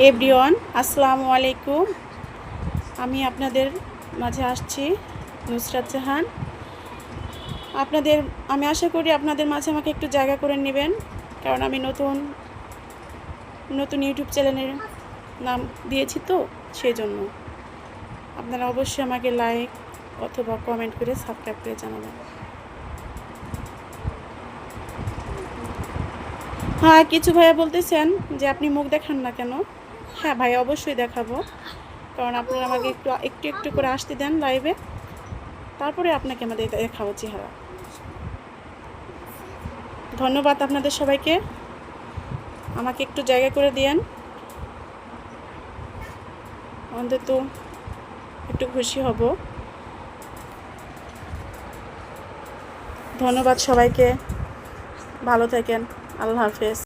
Everyone, আসসালামু আলাইকুম। আমি আপনাদের মাঝে আসছি, নুসরাত জাহান। আমি আশা করি আপনাদের মাঝে আমাকে একটু জায়গা করে নেবেন, কারণ আমি নতুন ইউটিউব চ্যানেলের নাম দিয়েছি, তো সেই জন্য আপনারা অবশ্যই আমাকে লাইক অথবা কমেন্ট করে সাবস্ক্রাইব করে জানাবেন। হ্যাঁ, কিছু ভাইয়া বলতেছেন যে আপনি মুখ দেখান না কেন। হ্যাঁ ভাই, অবশ্যই দেখাবো, কারণ আপনারা আমাকে একটু একটু একটু করে আসতে দেন লাইভে, তারপরে আপনাকে আমাদের দেখাবো চেহারা। ধন্যবাদ আপনাদের সবাইকে, আমাকে একটু জায়গা করে দিয়েন, অন্তত একটু খুশি হব। ধন্যবাদ সবাইকে, ভালো থাকেন, আল্লাহ হাফেজ।